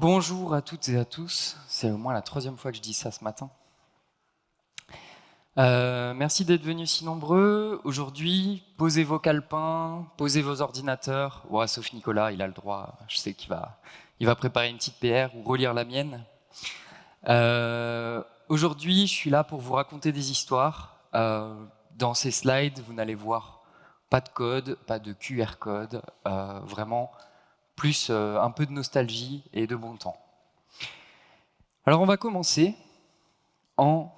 Bonjour à toutes et à tous, c'est au moins la troisième fois que je dis ça ce matin. Merci d'être venus si nombreux. Aujourd'hui, posez vos calepins, posez vos ordinateurs. Ouais, sauf Nicolas, il a le droit, je sais qu'il va préparer une petite PR ou relire la mienne. Aujourd'hui, je suis là pour vous raconter des histoires. Dans ces slides, vous n'allez voir pas de code, pas de QR code, vraiment plus un peu de nostalgie et de bon temps. Alors on va commencer en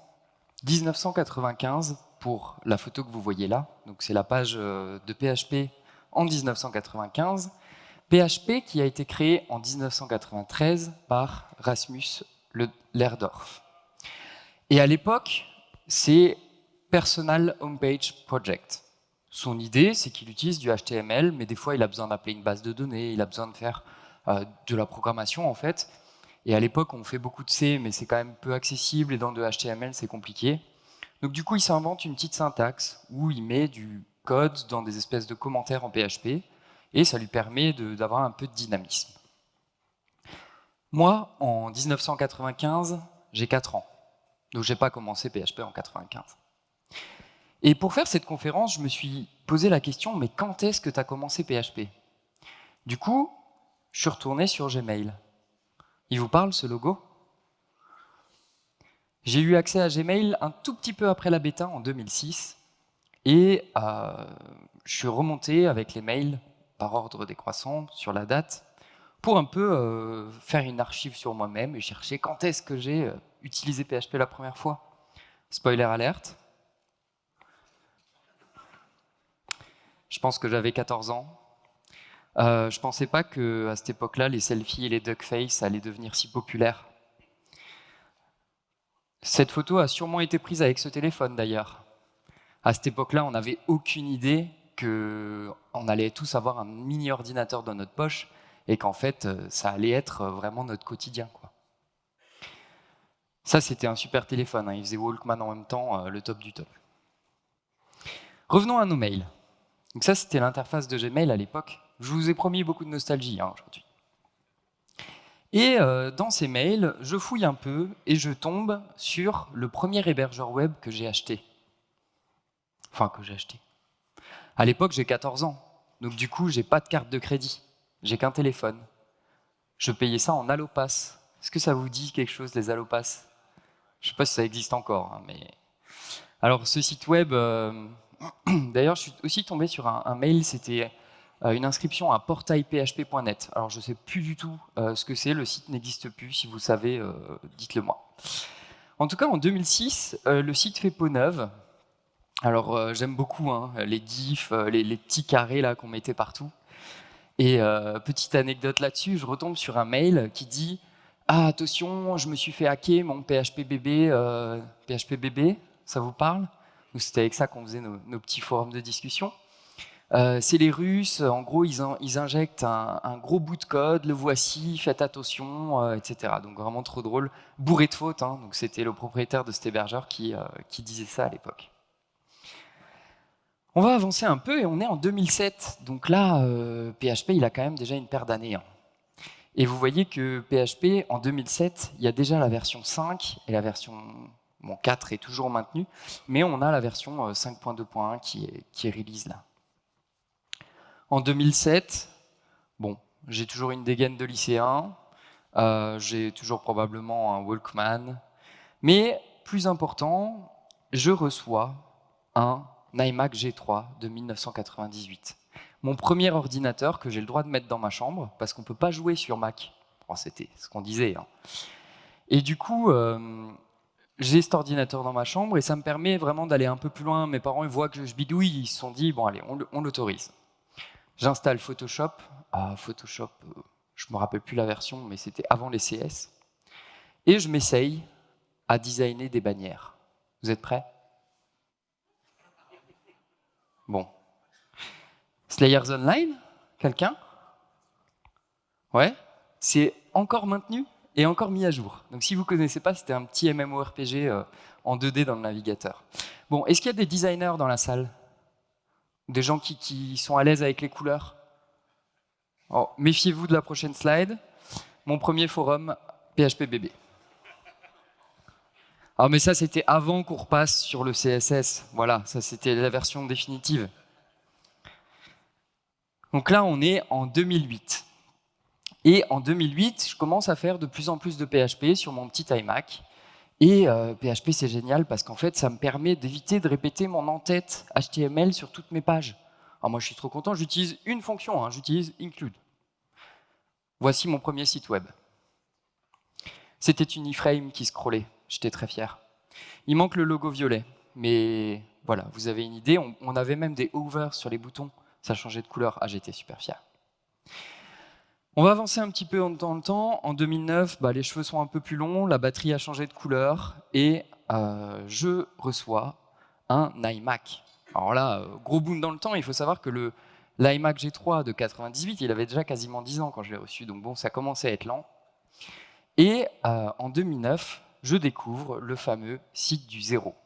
1995 pour la photo que vous voyez là. Donc c'est la page de PHP en 1995. PHP qui a été créé en 1993 par Rasmus Lerdorf. Et à l'époque, c'est Personal Homepage Project. Son idée, c'est qu'il utilise du HTML, mais des fois, il a besoin d'appeler une base de données, il a besoin de faire de la programmation, en fait. Et à l'époque, on fait beaucoup de C, mais c'est quand même peu accessible, et dans de HTML, c'est compliqué. Donc du coup, il s'invente une petite syntaxe où il met du code dans des espèces de commentaires en PHP, et ça lui permet d'avoir un peu de dynamisme. Moi, en 1995, j'ai 4 ans, donc j'ai pas commencé PHP en 95. Et pour faire cette conférence, je me suis posé la question, mais quand est-ce que tu as commencé PHP? Du coup, je suis retourné sur Gmail. Il vous parle, ce logo? J'ai eu accès à Gmail un tout petit peu après la bêta, en 2006, et je suis remonté avec les mails par ordre décroissant sur la date pour un peu faire une archive sur moi-même et chercher quand est-ce que j'ai utilisé PHP la première fois. Spoiler alerte. Je pense que j'avais 14 ans. Je pensais pas qu'à cette époque-là, les selfies et les duckface allaient devenir si populaires. Cette photo a sûrement été prise avec ce téléphone d'ailleurs. À cette époque-là, on n'avait aucune idée qu'on allait tous avoir un mini ordinateur dans notre poche et qu'en fait, ça allait être vraiment notre quotidien, quoi. Ça, c'était un super téléphone, hein. Il faisait Walkman en même temps, le top du top. Revenons à nos mails. Donc ça, c'était l'interface de Gmail à l'époque. Je vous ai promis beaucoup de nostalgie aujourd'hui. Et dans ces mails, je fouille un peu et je tombe sur le premier hébergeur web que j'ai acheté. Enfin, que j'ai acheté. À l'époque, j'ai 14 ans. Donc du coup, j'ai pas de carte de crédit. J'ai qu'un téléphone. Je payais ça en Allopass. Est-ce que ça vous dit quelque chose, les Allopass? Je sais pas si ça existe encore, hein, mais... Alors, ce site web... D'ailleurs, je suis aussi tombé sur un mail, c'était une inscription à portailphp.net. Alors, je sais plus du tout ce que c'est, le site n'existe plus. Si vous savez, dites-le moi. En tout cas, en 2006, le site fait peau neuve. Alors, j'aime beaucoup les gifs, les petits carrés là qu'on mettait partout. Et petite anecdote là-dessus, je retombe sur un mail qui dit « Ah, attention, je me suis fait hacker mon PHP bébé, ça vous parle ?» C'était avec ça qu'on faisait nos petits forums de discussion. C'est les Russes, en gros, ils injectent un gros bout de code, le voici, faites attention, etc. Donc vraiment trop drôle, bourré de fautes. Donc c'était le propriétaire de cet hébergeur qui disait ça à l'époque. On va avancer un peu et on est en 2007. Donc là, PHP, il a quand même déjà une paire d'années. Et vous voyez que PHP, en 2007, il y a déjà la version 5 et la version 4 est toujours maintenue, mais on a la version 5.2.1 qui est release là. En 2007, bon, j'ai toujours une dégaine de lycéen, j'ai toujours probablement un Walkman, mais plus important, je reçois un iMac G3 de 1998. Mon premier ordinateur que j'ai le droit de mettre dans ma chambre, parce qu'on ne peut pas jouer sur Mac. Bon, c'était ce qu'on disait. Et du coup, j'ai cet ordinateur dans ma chambre et ça me permet vraiment d'aller un peu plus loin. Mes parents ils voient que je bidouille, ils se sont dit, bon allez, on l'autorise. J'installe Photoshop. Photoshop, je ne me rappelle plus la version, mais c'était avant les CS. Et je m'essaye à designer des bannières. Vous êtes prêts? Bon. Slayers Online? Quelqu'un? Ouais? C'est encore maintenu et encore mis à jour. Donc si vous ne connaissez pas, c'était un petit MMORPG en 2D dans le navigateur. Bon, est-ce qu'il y a des designers dans la salle? Des gens qui sont à l'aise avec les couleurs? Méfiez-vous de la prochaine slide. mon premier forum PHP-BB. Alors, mais ça, c'était avant qu'on repasse sur le CSS. Voilà, ça, c'était la version définitive. Donc là, on est en 2008. Et en 2008, je commence à faire de plus en plus de PHP sur mon petit iMac. Et PHP, c'est génial parce qu'en fait, ça me permet d'éviter de répéter mon en-tête HTML sur toutes mes pages. Alors moi, je suis trop content, j'utilise une fonction, j'utilise include. Voici mon premier site web. C'était une iframe qui scrollait, j'étais très fier. Il manque le logo violet, mais voilà, vous avez une idée, on avait même des hovers sur les boutons, ça changeait de couleur, j'étais super fier. On va avancer un petit peu dans le temps. En 2009, les cheveux sont un peu plus longs, la batterie a changé de couleur et je reçois un iMac. Alors là, gros boom dans le temps, il faut savoir que l'iMac G3 de 98, il avait déjà quasiment 10 ans quand je l'ai reçu, donc bon, ça commençait à être lent. Et en 2009, je découvre le fameux site du zéro.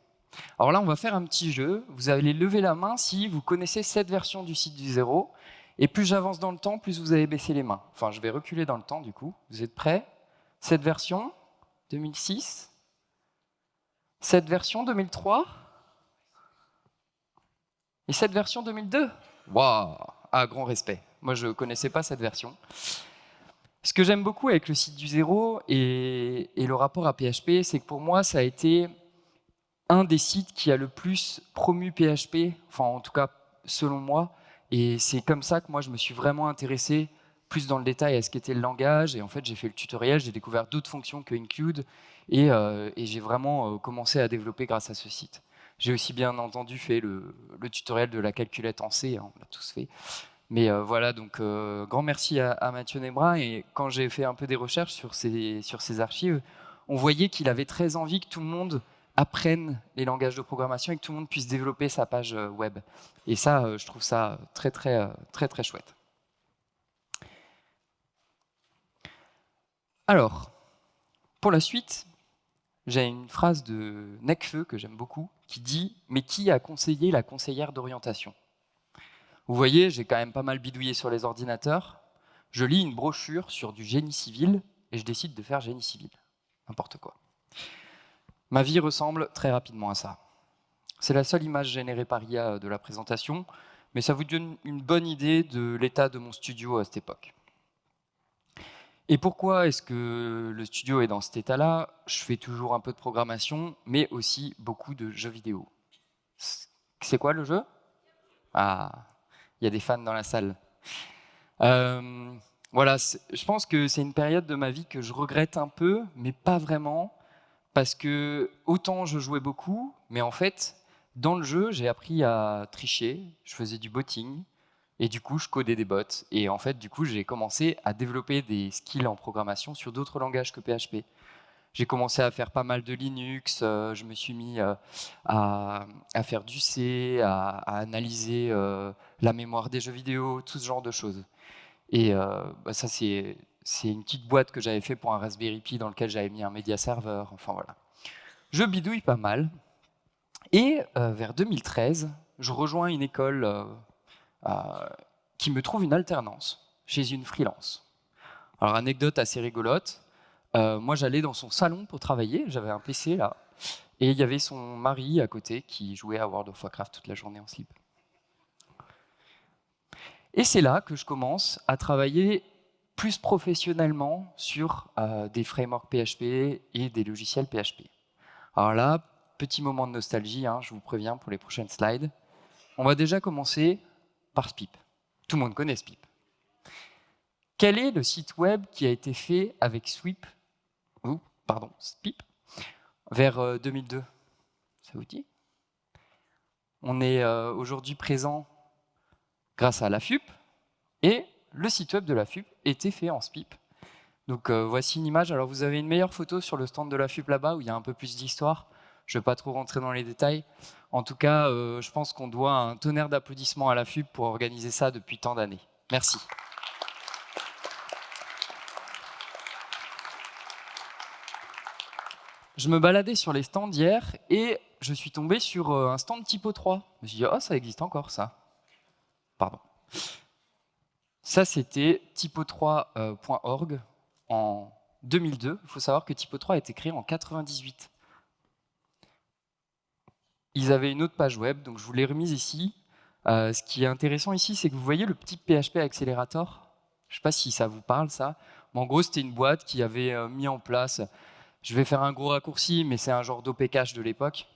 Alors là, on va faire un petit jeu. Vous allez lever la main si vous connaissez cette version du site du zéro. Et plus j'avance dans le temps, plus vous allez baisser les mains. Enfin, je vais reculer dans le temps, du coup. Vous êtes prêts? Cette version, 2006. Cette version, 2003. Et cette version, 2002. Waouh! Ah, grand respect. Moi, je ne connaissais pas cette version. Ce que j'aime beaucoup avec le site du zéro et le rapport à PHP, c'est que pour moi, ça a été un des sites qui a le plus promu PHP, enfin, en tout cas, selon moi. Et c'est comme ça que moi, je me suis vraiment intéressé plus dans le détail à ce qu'était le langage. Et en fait, j'ai fait le tutoriel, j'ai découvert d'autres fonctions que include. Et j'ai vraiment commencé à développer grâce à ce site. J'ai aussi bien entendu fait le tutoriel de la calculette en C, on l'a tous fait. Mais voilà, donc grand merci à Mathieu Nebra. Et quand j'ai fait un peu des recherches sur ces archives, on voyait qu'il avait très envie que tout le monde apprennent les langages de programmation et que tout le monde puisse développer sa page web. Et ça, je trouve ça très, très, très, très chouette. Alors, pour la suite, j'ai une phrase de Nekfeu que j'aime beaucoup qui dit « Mais qui a conseillé la conseillère d'orientation ?» Vous voyez, j'ai quand même pas mal bidouillé sur les ordinateurs. Je lis une brochure sur du génie civil et je décide de faire génie civil. N'importe quoi. Ma vie ressemble très rapidement à ça. C'est la seule image générée par IA de la présentation, mais ça vous donne une bonne idée de l'état de mon studio à cette époque. Et pourquoi est-ce que le studio est dans cet état-là? Je fais toujours un peu de programmation, mais aussi beaucoup de jeux vidéo. C'est quoi le jeu? Ah, il y a des fans dans la salle. Voilà, je pense que c'est une période de ma vie que je regrette un peu, mais pas vraiment. Parce que autant je jouais beaucoup, mais en fait, dans le jeu, j'ai appris à tricher, je faisais du botting, et du coup, je codais des bots. Et en fait, du coup, j'ai commencé à développer des skills en programmation sur d'autres langages que PHP. J'ai commencé à faire pas mal de Linux, je me suis mis à faire du C, à analyser la mémoire des jeux vidéo, tout ce genre de choses. Et ça, c'est une petite boîte que j'avais fait pour un Raspberry Pi dans lequel j'avais mis un média serveur. Enfin voilà. Je bidouille pas mal. Et vers 2013, je rejoins une école qui me trouve une alternance chez une freelance. Alors, anecdote assez rigolote. Moi, j'allais dans son salon pour travailler. J'avais un PC là. Et il y avait son mari à côté qui jouait à World of Warcraft toute la journée en slip. Et c'est là que je commence à travailler plus professionnellement sur des frameworks PHP et des logiciels PHP. Alors là, petit moment de nostalgie, je vous préviens pour les prochaines slides. On va déjà commencer par Spip. Tout le monde connaît Spip. Quel est le site web qui a été fait avec Spip vers 2002? Ça vous dit? On est aujourd'hui présent grâce à la FUP, et le site web de la FUP était fait en Spip. Donc voici une image. Alors vous avez une meilleure photo sur le stand de la FUP là-bas où il y a un peu plus d'histoire. Je ne vais pas trop rentrer dans les détails. En tout cas, je pense qu'on doit un tonnerre d'applaudissements à la FUP pour organiser ça depuis tant d'années. Merci. Je me baladais sur les stands hier et je suis tombé sur un stand Typo 3. Je me suis dit, oh, ça existe encore, ça. Pardon. Ça, c'était typo3.org. en 2002. Il faut savoir que Typo 3 a été créé en 98. Ils avaient une autre page web, donc je vous l'ai remise ici. Ce qui est intéressant ici, c'est que vous voyez le petit PHP Accelerator. Je ne sais pas si ça vous parle, ça. Mais en gros, c'était une boîte qui avait mis en place, je vais faire un gros raccourci, mais c'est un genre d'OP cache de l'époque,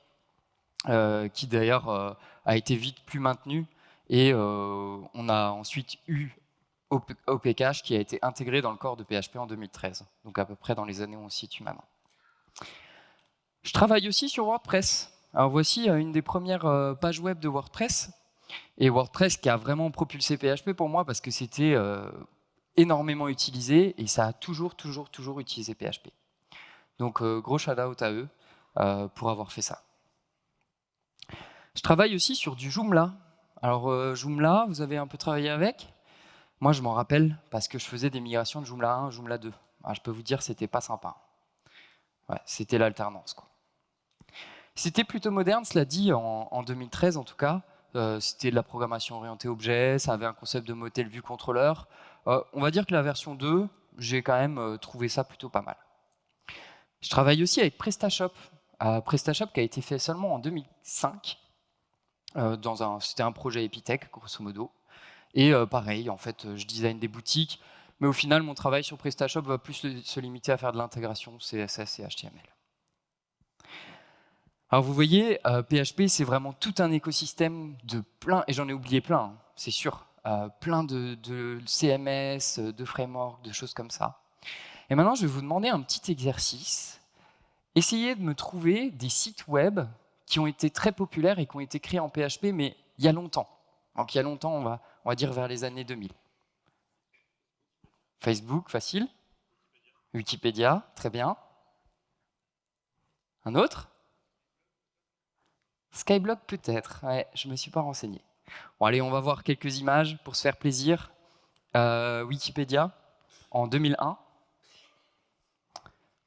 qui d'ailleurs a été vite plus maintenu. Et on a ensuite eu OP cache qui a été intégré dans le corps de PHP en 2013, donc à peu près dans les années où on se situe maintenant. Je travaille aussi sur WordPress. Alors voici une des premières pages web de WordPress. Et WordPress qui a vraiment propulsé PHP pour moi parce que c'était énormément utilisé et ça a toujours utilisé PHP. Donc gros shout-out à eux pour avoir fait ça. Je travaille aussi sur du Joomla. Alors Joomla, vous avez un peu travaillé avec? Moi je m'en rappelle parce que je faisais des migrations de Joomla 1 à Joomla 2. Alors, je peux vous dire c'était pas sympa. Ouais, c'était l'alternance, quoi. C'était plutôt moderne, cela dit, en 2013 en tout cas. C'était de la programmation orientée objet, ça avait un concept de modèle vue contrôleur. On va dire que la version 2, j'ai quand même trouvé ça plutôt pas mal. Je travaille aussi avec PrestaShop. PrestaShop qui a été fait seulement en 2005. C'était un projet Epitech, grosso modo. Et pareil, en fait, je design des boutiques. Mais au final, mon travail sur PrestaShop va plus se limiter à faire de l'intégration CSS et HTML. Alors vous voyez, PHP, c'est vraiment tout un écosystème de plein, et j'en ai oublié plein, hein, c'est sûr, plein de CMS, de frameworks, de choses comme ça. Et maintenant, je vais vous demander un petit exercice. Essayez de me trouver des sites web qui ont été très populaires et qui ont été créés en PHP, mais il y a longtemps. Donc il y a longtemps, on va dire vers les années 2000. Facebook, facile. Wikipédia, très bien. Un autre? Skyblock peut-être, ouais, je ne me suis pas renseigné. Bon allez, on va voir quelques images pour se faire plaisir. Wikipédia, en 2001.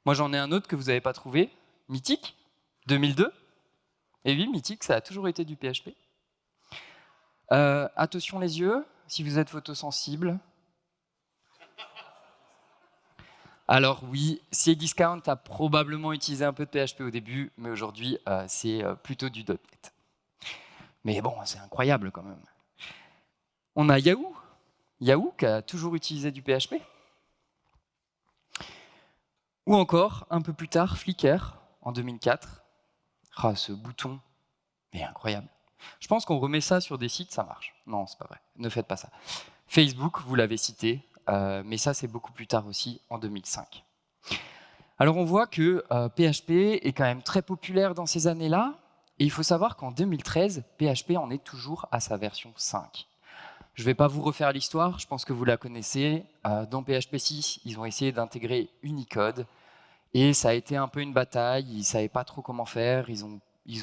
Moi j'en ai un autre que vous n'avez pas trouvé, Mythique, 2002. Et oui, Mythique, ça a toujours été du PHP. Attention les yeux, si vous êtes photosensible. Alors oui, Cdiscount a probablement utilisé un peu de PHP au début, mais aujourd'hui, c'est plutôt du .NET. Mais bon, c'est incroyable quand même. On a Yahoo. Yahoo qui a toujours utilisé du PHP. Ou encore, un peu plus tard, Flickr, en 2004. Ah, ce bouton est incroyable. Je pense qu'on remet ça sur des sites, ça marche. Non, c'est pas vrai, ne faites pas ça. Facebook, vous l'avez cité, mais ça c'est beaucoup plus tard aussi, en 2005. Alors on voit que PHP est quand même très populaire dans ces années-là, et il faut savoir qu'en 2013, PHP en est toujours à sa version 5. Je ne vais pas vous refaire l'histoire, je pense que vous la connaissez. Dans PHP 6, ils ont essayé d'intégrer Unicode, et ça a été un peu une bataille, ils ne savaient pas trop comment faire, ils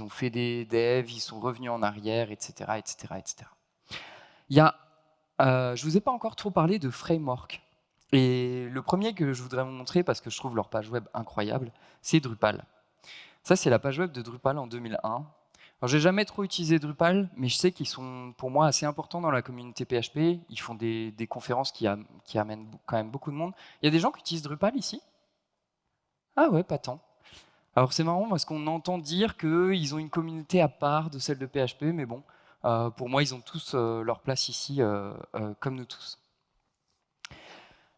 ont fait des devs, ils sont revenus en arrière, etc. etc., etc. Je ne vous ai pas encore trop parlé de framework. Et le premier que je voudrais vous montrer, parce que je trouve leur page web incroyable, c'est Drupal. Ça, c'est la page web de Drupal en 2001. Alors, j'ai jamais trop utilisé Drupal, mais je sais qu'ils sont, pour moi, assez importants dans la communauté PHP. Ils font des conférences qui amènent quand même beaucoup de monde. Il y a des gens qui utilisent Drupal ici? Ah ouais, pas tant. Alors c'est marrant parce qu'on entend dire qu'ils ont une communauté à part de celle de PHP, mais bon, pour moi, ils ont tous leur place ici, comme nous tous.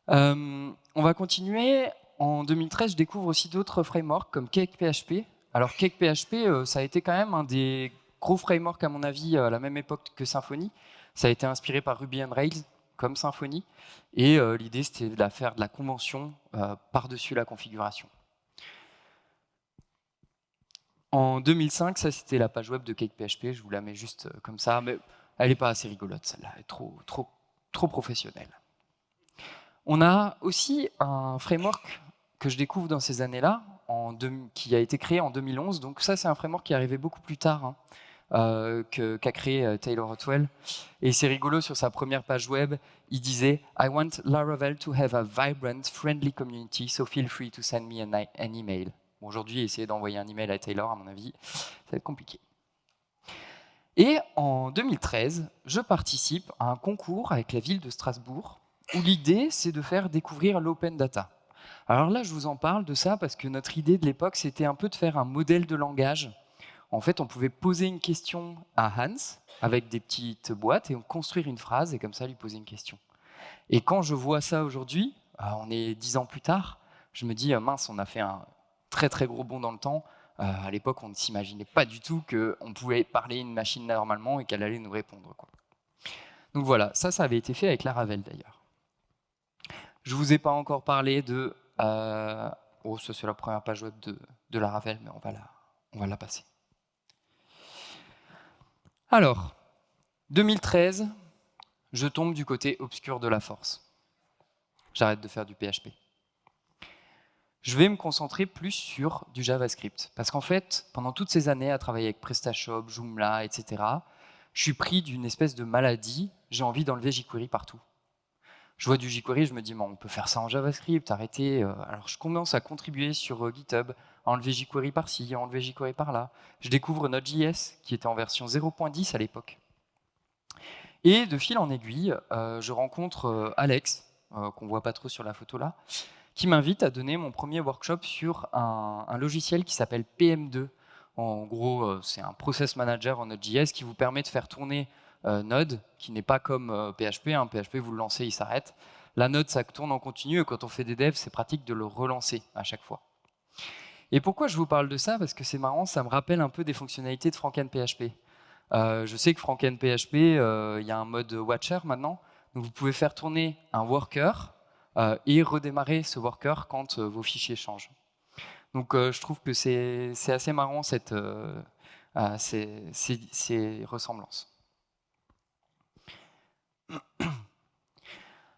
On va continuer. En 2013, je découvre aussi d'autres frameworks comme CakePHP. Alors CakePHP, ça a été quand même un des gros frameworks à mon avis à la même époque que Symfony. Ça a été inspiré par Ruby on Rails comme Symfony. Et l'idée, c'était de faire de la convention par-dessus la configuration. En 2005, ça c'était la page web de CakePHP. Je vous la mets juste comme ça, mais elle n'est pas assez rigolote, celle-là. Elle est trop professionnelle. On a aussi un framework que je découvre dans ces années-là, qui a été créé en 2011. Donc ça, c'est un framework qui est arrivé beaucoup plus tard, qu'a créé Taylor Otwell. Et c'est rigolo, sur sa première page web, il disait « I want Laravel to have a vibrant, friendly community, so feel free to send me an email ». Aujourd'hui, essayer d'envoyer un email à Taylor, à mon avis, ça va être compliqué. Et en 2013, je participe à un concours avec la ville de Strasbourg, où l'idée, c'est de faire découvrir l'open data. Alors là, je vous en parle de ça parce que notre idée de l'époque, c'était un peu de faire un modèle de langage. En fait, on pouvait poser une question à Hans avec des petites boîtes et construire une phrase et comme ça lui poser une question. Et quand je vois ça aujourd'hui, on est 10 ans plus tard, je me dis mince, on a fait un très très gros bond dans le temps. À l'époque, on ne s'imaginait pas du tout qu'on pouvait parler à une machine normalement et qu'elle allait nous répondre, quoi. Donc voilà, ça avait été fait avec Laravel d'ailleurs. Je ne vous ai pas encore parlé de... oh, ça c'est la première page web de Laravel, mais on va la passer. Alors, 2013, je tombe du côté obscur de la force. J'arrête de faire du PHP. Je vais me concentrer plus sur du JavaScript. Parce qu'en fait, pendant toutes ces années à travailler avec PrestaShop, Joomla, etc., je suis pris d'une espèce de maladie, j'ai envie d'enlever jQuery partout. Je vois du jQuery, je me dis, bon, on peut faire ça en JavaScript, arrêtez. Alors je commence à contribuer sur GitHub, à enlever jQuery par-ci, à enlever jQuery par-là. Je découvre Node.js, qui était en version 0.10 à l'époque. Et de fil en aiguille, je rencontre Alex, qu'on ne voit pas trop sur la photo là, qui m'invite à donner mon premier workshop sur un logiciel qui s'appelle PM2. En gros, c'est un process manager en Node.js qui vous permet de faire tourner Node, qui n'est pas comme PHP. PHP, vous le lancez, il s'arrête. La Node, ça tourne en continu, et quand on fait des devs, c'est pratique de le relancer à chaque fois. Et pourquoi je vous parle de ça? Parce que c'est marrant, ça me rappelle un peu des fonctionnalités de FrankenPHP. Je sais que FrankenPHP, il y a un mode watcher maintenant, donc vous pouvez faire tourner un worker et redémarrer ce worker quand vos fichiers changent. Donc je trouve que c'est assez marrant ces ressemblances.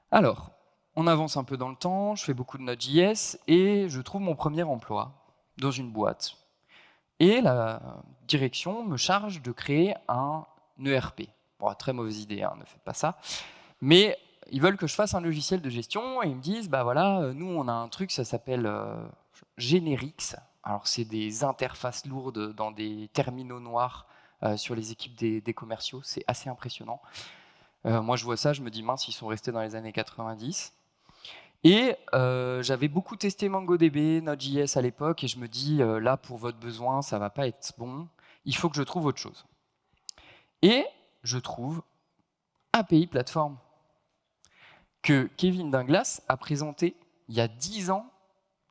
Alors, on avance un peu dans le temps, je fais beaucoup de Node.js et je trouve mon premier emploi dans une boîte. Et la direction me charge de créer un ERP. Bon, très mauvaise idée, hein, ne faites pas ça. Mais ils veulent que je fasse un logiciel de gestion et ils me disent, bah voilà, nous on a un truc, ça s'appelle Generix. Alors c'est des interfaces lourdes dans des terminaux noirs sur les équipes des commerciaux, c'est assez impressionnant. Moi je vois ça, je me dis mince, ils sont restés dans les années 90. Et j'avais beaucoup testé MongoDB, Node.js à l'époque, et je me dis, là, pour votre besoin, ça va pas être bon, il faut que je trouve autre chose. Et je trouve API Platform, que Kevin Dinglas a présenté il y a 10 ans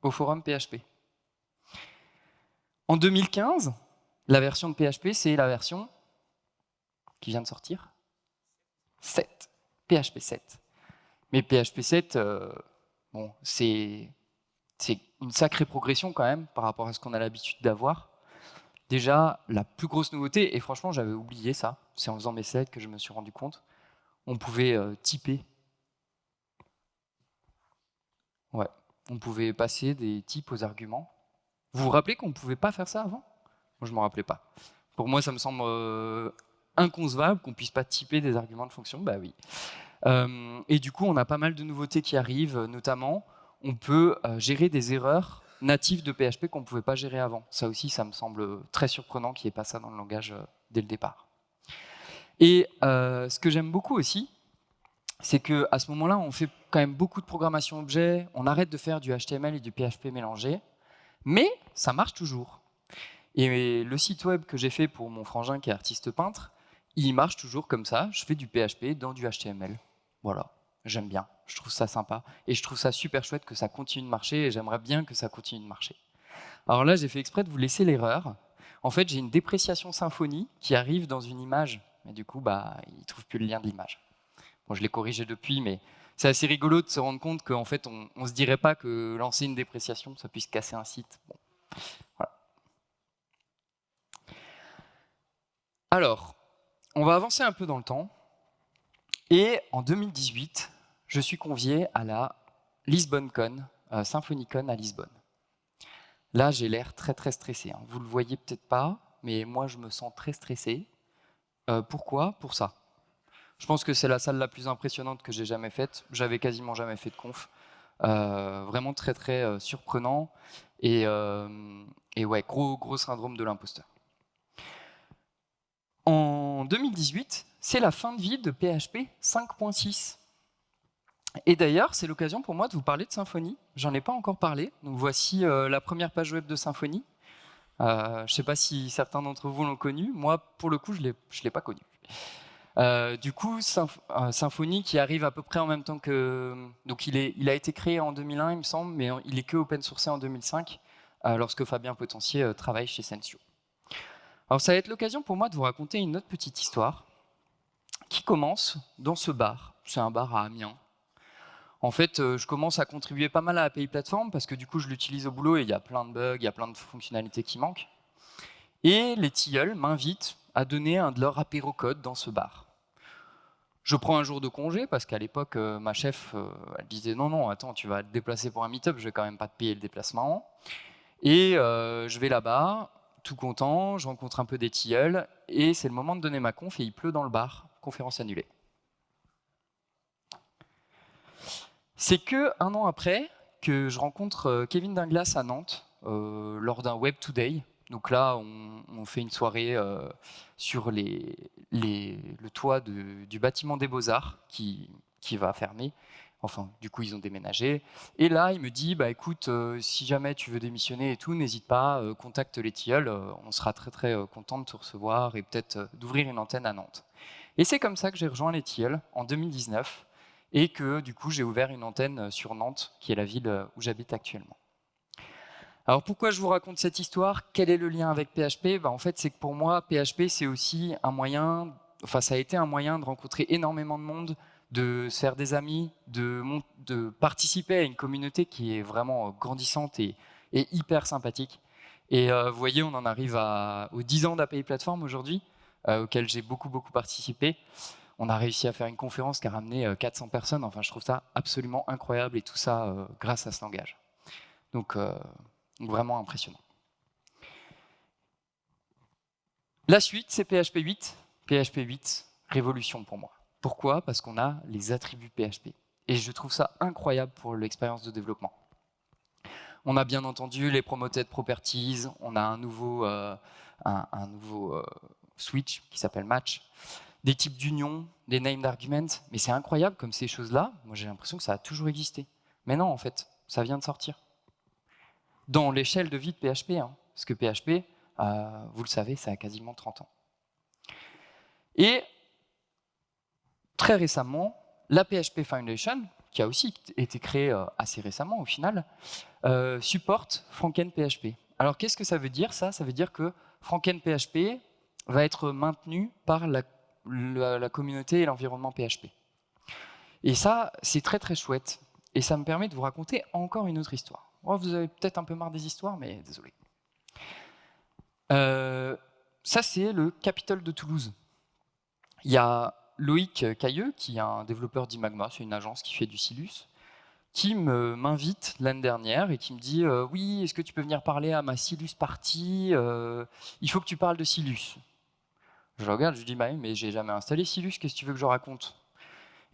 au forum PHP. En 2015, la version de PHP, c'est la version qui vient de sortir 7, PHP 7. Mais PHP 7, bon, c'est une sacrée progression quand même par rapport à ce qu'on a l'habitude d'avoir. Déjà, la plus grosse nouveauté, et franchement j'avais oublié ça, c'est en faisant mes slides que je me suis rendu compte, on pouvait typer. Ouais, on pouvait passer des types aux arguments. Vous vous rappelez qu'on ne pouvait pas faire ça avant? Moi je ne me rappelais pas. Pour moi ça me semble inconcevable qu'on ne puisse pas typer des arguments de fonction, bah oui. Et du coup on a pas mal de nouveautés qui arrivent, notamment on peut gérer des erreurs natives de PHP qu'on ne pouvait pas gérer avant. Ça aussi, ça me semble très surprenant qu'il n'y ait pas ça dans le langage dès le départ. Et ce que j'aime beaucoup aussi, c'est qu'à ce moment-là, on fait quand même beaucoup de programmation objet, on arrête de faire du HTML et du PHP mélangé, mais ça marche toujours. Et le site web que j'ai fait pour mon frangin qui est artiste peintre, il marche toujours comme ça, je fais du PHP dans du HTML. Voilà, j'aime bien, je trouve ça sympa. Et je trouve ça super chouette que ça continue de marcher et j'aimerais bien que ça continue de marcher. Alors là, j'ai fait exprès de vous laisser l'erreur. En fait, j'ai une dépréciation Symfony qui arrive dans une image, mais du coup, bah, il ne trouve plus le lien de l'image. Bon, je l'ai corrigé depuis, mais c'est assez rigolo de se rendre compte qu'en fait, on ne se dirait pas que lancer une dépréciation, ça puisse casser un site. Bon. Voilà. Alors, on va avancer un peu dans le temps. Et en 2018, je suis convié à la LisbonCon, SymfonyCon à Lisbonne. Là, j'ai l'air très très stressé. Hein. Vous le voyez peut-être pas, mais moi, je me sens très stressé. Pourquoi? Pour ça. Je pense que c'est la salle la plus impressionnante que j'ai jamais faite. J'avais quasiment jamais fait de conf. Vraiment très très surprenant. Et ouais, gros syndrome de l'imposteur. En 2018, c'est la fin de vie de PHP 5.6. Et d'ailleurs, c'est l'occasion pour moi de vous parler de Symfony. J'en ai pas encore parlé. Donc voici la première page web de Symfony. Je ne sais pas si certains d'entre vous l'ont connu. Moi, pour le coup, je l'ai pas connu. Du coup, Symfony qui arrive à peu près en même temps que... Donc il a été créé en 2001, il me semble, mais il est que open sourcé en 2005, lorsque Fabien Potentier travaille chez Sensio. Alors ça va être l'occasion pour moi de vous raconter une autre petite histoire qui commence dans ce bar. C'est un bar à Amiens. En fait, je commence à contribuer pas mal à API Platform parce que du coup, je l'utilise au boulot et il y a plein de bugs, il y a plein de fonctionnalités qui manquent. Et les tilleuls m'invitent à donner un de leurs apéro codes dans ce bar. Je prends un jour de congé parce qu'à l'époque, ma chef elle disait non, non, attends, tu vas te déplacer pour un meet-up, je vais quand même pas te payer le déplacement. Et je vais là-bas, tout content, je rencontre un peu des tilleuls et c'est le moment de donner ma conf et il pleut dans le bar, conférence annulée. C'est que un an après que je rencontre Kevin Dinglas à Nantes lors d'un Web Today. Donc là, on fait une soirée sur le toit du bâtiment des Beaux-Arts qui va fermer. Enfin, du coup, ils ont déménagé. Et là, il me dit, bah écoute, si jamais tu veux démissionner et tout, n'hésite pas, contacte les tilleuls, on sera très très content de te recevoir et peut-être d'ouvrir une antenne à Nantes. Et c'est comme ça que j'ai rejoint les tilleuls en 2019 et que du coup, j'ai ouvert une antenne sur Nantes, qui est la ville où j'habite actuellement. Alors pourquoi je vous raconte cette histoire? Quel est le lien avec PHP? En fait, c'est que pour moi, PHP, c'est aussi un moyen, enfin ça a été un moyen de rencontrer énormément de monde, de se faire des amis, de participer à une communauté qui est vraiment grandissante et hyper sympathique. Et vous voyez, on en arrive aux 10 ans d'API Platform aujourd'hui, auquel j'ai beaucoup participé. On a réussi à faire une conférence qui a ramené 400 personnes. Enfin, je trouve ça absolument incroyable et tout ça grâce à ce langage. Donc vraiment impressionnant. La suite, c'est PHP 8. PHP 8, révolution pour moi. Pourquoi? Parce qu'on a les attributs PHP. Et je trouve ça incroyable pour l'expérience de développement. On a bien entendu les promoted properties, on a un nouveau switch qui s'appelle match, des types d'union, des named arguments, mais c'est incroyable comme ces choses-là, moi j'ai l'impression que ça a toujours existé. Mais non, en fait, ça vient de sortir. Dans l'échelle de vie de PHP, hein, parce que PHP, vous le savez, ça a quasiment 30 ans. Et très récemment, la PHP Foundation, qui a aussi été créée assez récemment au final, supporte FrankenPHP. Alors qu'est-ce que ça veut dire ça? Ça veut dire que FrankenPHP va être maintenu par la communauté et l'environnement PHP. Et ça, c'est très très chouette. Et ça me permet de vous raconter encore une autre histoire. Oh, vous avez peut-être un peu marre des histoires, mais désolé. Ça, c'est le Capitole de Toulouse. Il y a Loïc Cailleux, qui est un développeur d'Imagma, c'est une agence qui fait du Silus, qui m'invite l'année dernière et qui me dit oui, est-ce que tu peux venir parler à ma Silus party, il faut que tu parles de Silus. Je le regarde, je lui dis bah, mais j'ai jamais installé Silus, qu'est-ce que tu veux que je raconte?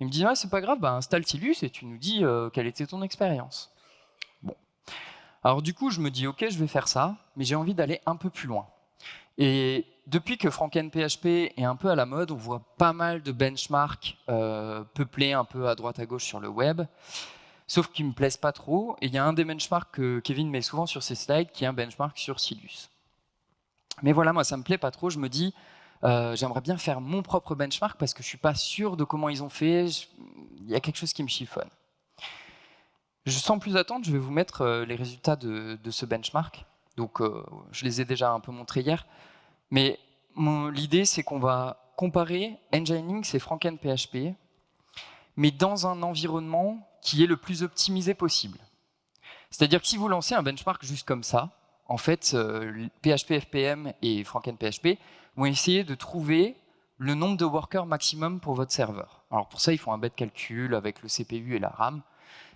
Il me dit ouais, c'est pas grave, bah, installe Silus et tu nous dis quelle était ton expérience. Bon. Alors du coup, je me dis ok, je vais faire ça, mais j'ai envie d'aller un peu plus loin. Et depuis que FrankenPHP est un peu à la mode, on voit pas mal de benchmarks peuplés un peu à droite à gauche sur le web, sauf qu'ils me plaisent pas trop. Et il y a un des benchmarks que Kevin met souvent sur ses slides, qui est un benchmark sur Silus. Mais voilà, moi ça me plaît pas trop. Je me dis, j'aimerais bien faire mon propre benchmark parce que je suis pas sûr de comment ils ont fait. Il y a quelque chose qui me chiffonne. Sans plus attendre, je vais vous mettre les résultats de ce benchmark. Donc, je les ai déjà un peu montrés hier. Mais l'idée, c'est qu'on va comparer Nginx et FrankenPHP, mais dans un environnement qui est le plus optimisé possible. C'est-à-dire que si vous lancez un benchmark juste comme ça, en fait, PHP FPM et FrankenPHP vont essayer de trouver le nombre de workers maximum pour votre serveur. Alors pour ça, ils font un bête calcul avec le CPU et la RAM.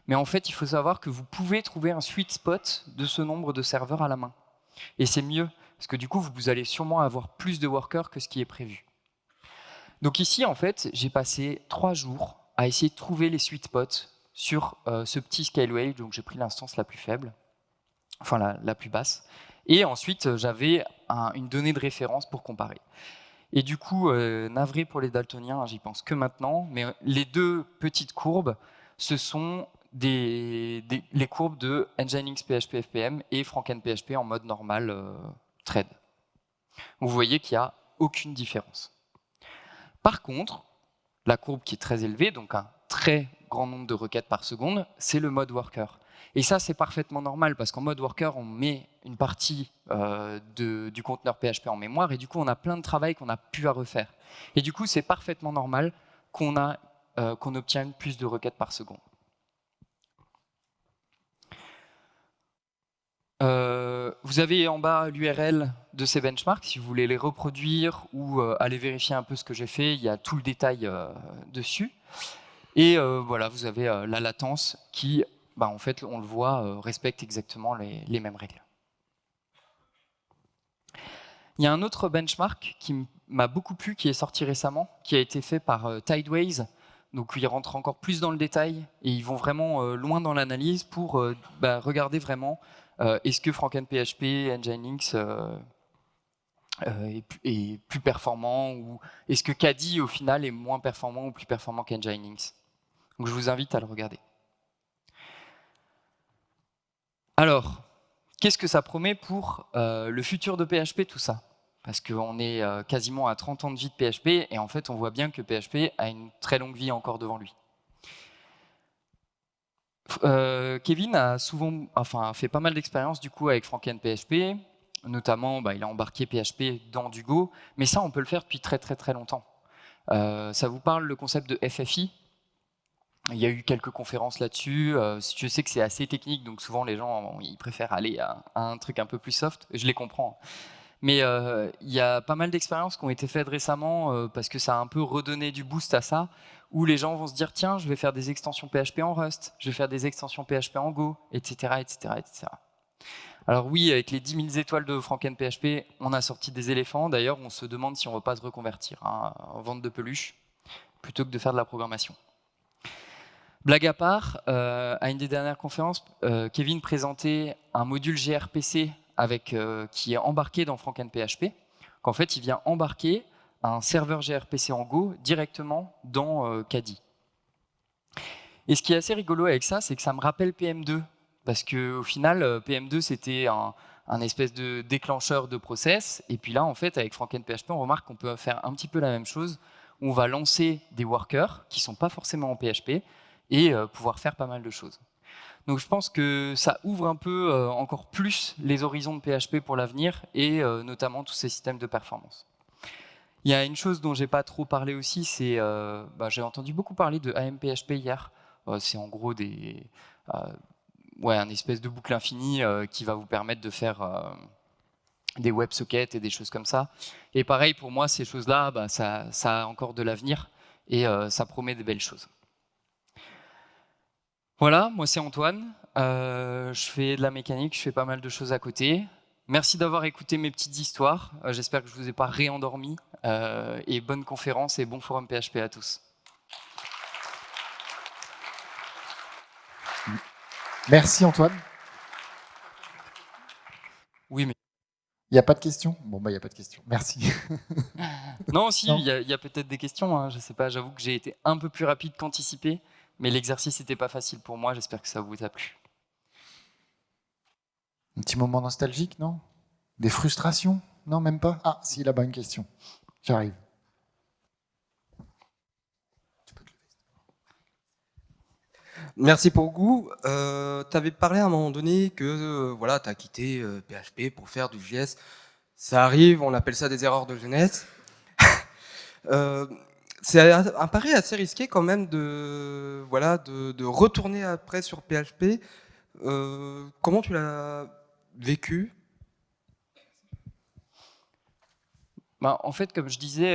Mais en fait, il faut savoir que vous pouvez trouver un sweet spot de ce nombre de serveurs à la main. Et c'est mieux, parce que du coup, vous allez sûrement avoir plus de workers que ce qui est prévu. Donc ici, en fait, j'ai passé 3 jours à essayer de trouver les sweet spots sur ce petit scaleway. Donc j'ai pris l'instance la plus faible, enfin la plus basse. Et ensuite, j'avais une donnée de référence pour comparer. Et du coup, navré pour les daltoniens, j'y pense que maintenant, mais les deux petites courbes ce sont les courbes de Nginx PHP FPM et FrankenPHP en mode normal thread. Vous voyez qu'il n'y a aucune différence. Par contre, la courbe qui est très élevée, donc un très grand nombre de requêtes par seconde, c'est le mode worker. Et ça, c'est parfaitement normal, parce qu'en mode worker, on met une partie du conteneur PHP en mémoire, et du coup, on a plein de travail qu'on n'a plus à refaire. Et du coup, c'est parfaitement normal qu'on obtienne plus de requêtes par seconde. Vous avez en bas l'URL de ces benchmarks, si vous voulez les reproduire ou aller vérifier un peu ce que j'ai fait, il y a tout le détail dessus. Et voilà, vous avez la latence qui, en fait, on le voit, respecte exactement les mêmes règles. Il y a un autre benchmark qui m'a beaucoup plu, qui est sorti récemment, qui a été fait par Tideways. Donc ils rentrent encore plus dans le détail et ils vont vraiment loin dans l'analyse pour regarder vraiment est-ce que FrankenPHP, Nginx est plus performant, ou est-ce que Caddy au final est moins performant ou plus performant qu'Nginx. Donc je vous invite à le regarder. Alors, qu'est-ce que ça promet pour le futur de PHP, tout ça? Parce qu'on est quasiment à 30 ans de vie de PHP, et en fait, on voit bien que PHP a une très longue vie encore devant lui. Kevin a fait pas mal d'expériences du coup avec FrankenPHP, notamment il a embarqué PHP dans du Go, mais ça, on peut le faire depuis très très très longtemps. Ça vous parle le concept de FFI? Il y a eu quelques conférences là-dessus. Je sais que c'est assez technique, donc souvent les gens ils préfèrent aller à un truc un peu plus soft. Je les comprends. Mais il y a pas mal d'expériences qui ont été faites récemment parce que ça a un peu redonné du boost à ça, où les gens vont se dire tiens, je vais faire des extensions PHP en Rust, je vais faire des extensions PHP en Go, etc. etc., etc. Alors oui, avec les 10 000 étoiles de FrankenPHP, on a sorti des éléphants. D'ailleurs, on se demande si on ne va pas se reconvertir en vente de peluches plutôt que de faire de la programmation. Blague à part, à une des dernières conférences, Kevin présentait un module gRPC qui est embarqué dans FrankenPHP, qu'en fait, il vient embarquer un serveur gRPC en Go directement dans Caddy. Et ce qui est assez rigolo avec ça, c'est que ça me rappelle PM2, parce qu'au final, PM2, c'était un espèce de déclencheur de process, et puis là, en fait, avec FrankenPHP, on remarque qu'on peut faire un petit peu la même chose, où on va lancer des workers qui ne sont pas forcément en PHP, et pouvoir faire pas mal de choses. Donc je pense que ça ouvre un peu encore plus les horizons de PHP pour l'avenir, et notamment tous ces systèmes de performance. Il y a une chose dont j'ai pas trop parlé aussi, c'est j'ai entendu beaucoup parler de AMPHP hier. C'est en gros un espèce de boucle infinie qui va vous permettre de faire des WebSockets et des choses comme ça. Et pareil, pour moi, ces choses-là, ça a encore de l'avenir et ça promet de belles choses. Voilà, moi c'est Antoine, je fais de la mécanique, je fais pas mal de choses à côté. Merci d'avoir écouté mes petites histoires, j'espère que je ne vous ai pas réendormi, et bonne conférence et bon forum PHP à tous. Merci Antoine. Oui, mais... Il n'y a pas de questions? Bon, il n'y a pas de questions, merci. Non, si, il y a peut-être des questions, hein, je sais pas, j'avoue que j'ai été un peu plus rapide qu'anticipé, mais l'exercice n'était pas facile pour moi, j'espère que ça vous a plu. Un petit moment nostalgique, non? Des frustrations? Non, même pas? Ah, si, là-bas, une question. J'arrive. Merci pour Gou. Tu avais parlé à un moment donné que voilà, tu as quitté PHP pour faire du JS. Ça arrive, on appelle ça des erreurs de jeunesse. C'est un pari assez risqué quand même de retourner après sur PHP. Comment tu l'as vécu? En fait, comme je disais,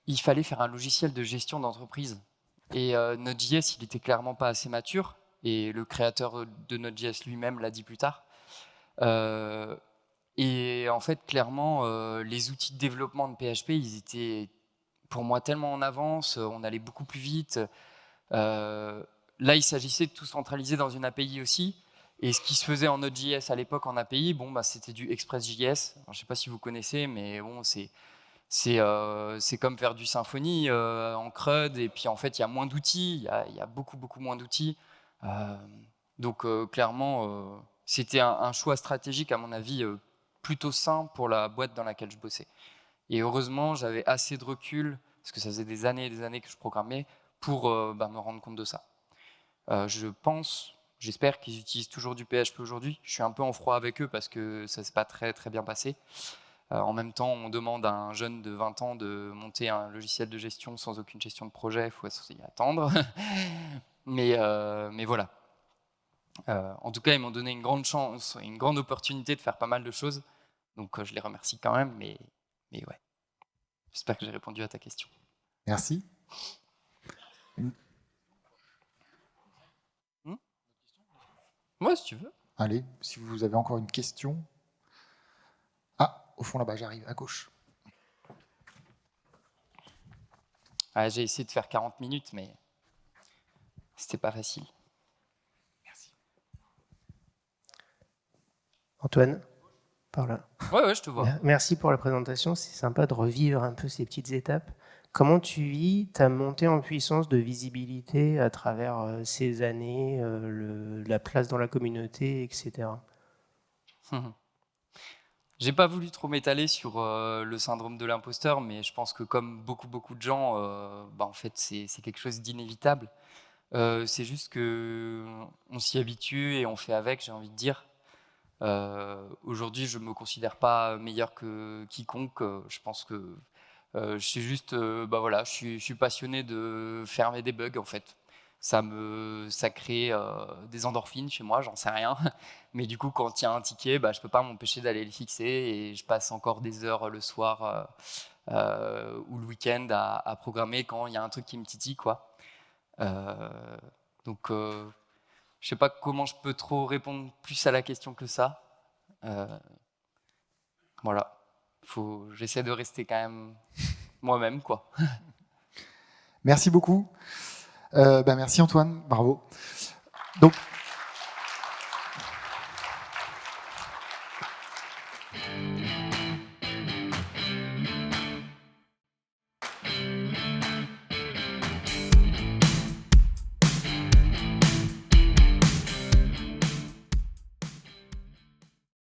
il fallait faire un logiciel de gestion d'entreprise. Et Node.js, il était clairement pas assez mature, et le créateur de Node.js lui-même l'a dit plus tard. Et en fait, clairement, les outils de développement de PHP, ils étaient pour moi tellement en avance, on allait beaucoup plus vite. Là, il s'agissait de tout centraliser dans une API aussi. Et ce qui se faisait en Node.js à l'époque en API, c'était du Express.js. Je ne sais pas si vous connaissez, mais bon, c'est C'est comme faire du Symfony en CRUD, et puis en fait, il y a moins d'outils, il y a beaucoup, beaucoup moins d'outils. Donc clairement, c'était un choix stratégique, à mon avis, plutôt sain pour la boîte dans laquelle je bossais. Et heureusement, j'avais assez de recul, parce que ça faisait des années et des années que je programmais, pour me rendre compte de ça. J'espère qu'ils utilisent toujours du PHP aujourd'hui. Je suis un peu en froid avec eux parce que ça ne s'est pas très, très bien passé. En même temps, on demande à un jeune de 20 ans de monter un logiciel de gestion sans aucune gestion de projet, il faut s'y attendre. mais voilà. En tout cas, ils m'ont donné une grande chance, une grande opportunité de faire pas mal de choses. Donc je les remercie quand même, mais ouais. J'espère que j'ai répondu à ta question. Merci. Ouais, si tu veux. Allez, si vous avez encore une question. Ah, au fond là-bas, j'arrive, à gauche. J'ai essayé de faire 40 minutes, mais c'était pas facile. Merci. Antoine, par là. Ouais, je te vois. Merci pour la présentation, c'est sympa de revivre un peu ces petites étapes. Comment tu vis ta montée en puissance de visibilité à travers ces années, la place dans la communauté, etc. J'ai pas voulu trop m'étaler sur le syndrome de l'imposteur, mais je pense que comme beaucoup de gens, en fait, c'est quelque chose d'inévitable. C'est juste que on s'y habitue et on fait avec, j'ai envie de dire. Aujourd'hui, je me considère pas meilleur que quiconque. Je pense que je suis juste, je suis passionné de fermer des bugs en fait. Ça crée des endorphines chez moi, j'en sais rien. Mais du coup, quand il y a un ticket, je peux pas m'empêcher d'aller le fixer, et je passe encore des heures le soir ou le week-end à programmer quand il y a un truc qui me titille, quoi. Donc, je sais pas comment je peux trop répondre plus à la question que ça. Voilà, j'essaie de rester quand même moi-même, quoi. Merci beaucoup. Merci Antoine, bravo. Donc,